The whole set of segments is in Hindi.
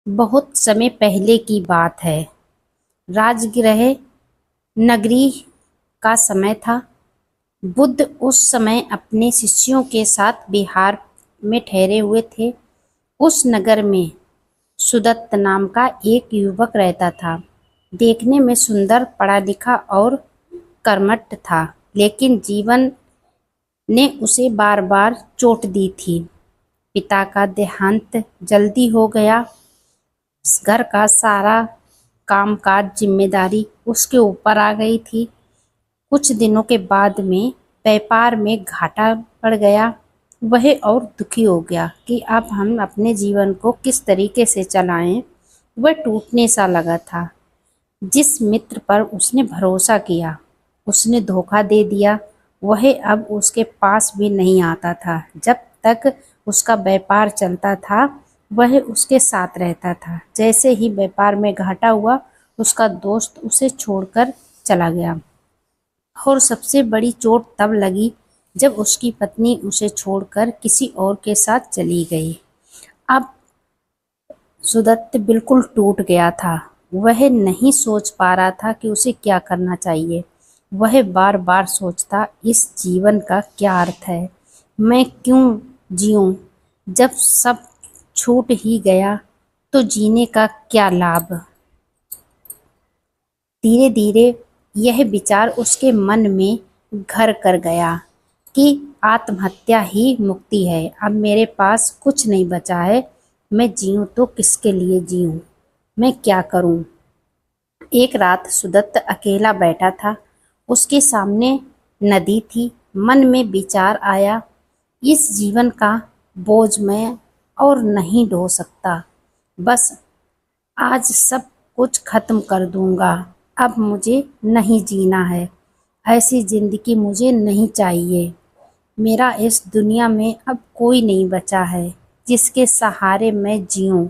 बहुत समय पहले की बात है। राजगृह नगरी का समय था। बुद्ध उस समय अपने शिष्यों के साथ बिहार में ठहरे हुए थे। उस नगर में सुदत्त नाम का एक युवक रहता था। देखने में सुंदर, पढ़ा लिखा और कर्मठ था, लेकिन जीवन ने उसे बार बार चोट दी थी। पिता का देहांत जल्दी हो गया। घर का सारा कामकाज, जिम्मेदारी उसके ऊपर आ गई थी। कुछ दिनों के बाद में व्यापार में घाटा पड़ गया। वह और दुखी हो गया कि अब हम अपने जीवन को किस तरीके से चलाएं। वह टूटने सा लगा था। जिस मित्र पर उसने भरोसा किया, उसने धोखा दे दिया। वह अब उसके पास भी नहीं आता था। जब तक उसका व्यापार चलता था, वह उसके साथ रहता था। जैसे ही व्यापार में घाटा हुआ, उसका दोस्त उसे छोड़कर चला गया। और सबसे बड़ी चोट तब लगी जब उसकी पत्नी उसे छोड़कर किसी और के साथ चली गई। अब सुदत्त बिल्कुल टूट गया था। वह नहीं सोच पा रहा था कि उसे क्या करना चाहिए। वह बार बार सोचता, इस जीवन का क्या अर्थ है? मैं क्यों जीऊं? जब सब छूट ही गया तो जीने का क्या लाभ? धीरे धीरे यह विचार उसके मन में घर कर गया कि आत्महत्या ही मुक्ति है। अब मेरे पास कुछ नहीं बचा है। मैं जीऊं तो किसके लिए जीऊं? मैं क्या करूं? एक रात सुदत्त अकेला बैठा था। उसके सामने नदी थी। मन में विचार आया, इस जीवन का बोझ मैं और नहीं ढो सकता। बस आज सब कुछ खत्म कर दूंगा। अब मुझे नहीं जीना है। ऐसी जिंदगी मुझे नहीं चाहिए। मेरा इस दुनिया में अब कोई नहीं बचा है जिसके सहारे मैं जीऊं।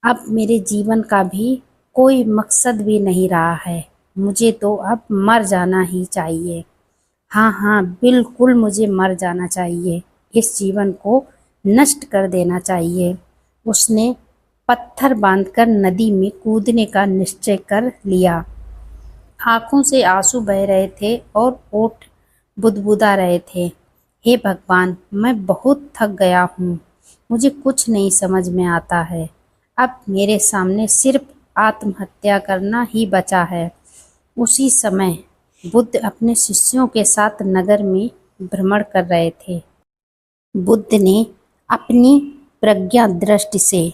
अब मेरे जीवन का भी कोई मकसद भी नहीं रहा है। मुझे तो अब मर जाना ही चाहिए। हाँ हाँ, बिल्कुल मुझे मर जाना चाहिए। इस जीवन को नष्ट कर देना चाहिए। उसने पत्थर बांधकर नदी में कूदने का निश्चय कर लिया। आंखों से आंसू बह रहे थे और ओठ बुदबुदा रहे थे। हे भगवान, मैं बहुत थक गया हूँ। मुझे कुछ नहीं समझ में आता है। अब मेरे सामने सिर्फ आत्महत्या करना ही बचा है। उसी समय बुद्ध अपने शिष्यों के साथ नगर में भ्रमण कर रहे थे। बुद्ध ने अपनी प्रज्ञा दृष्टि से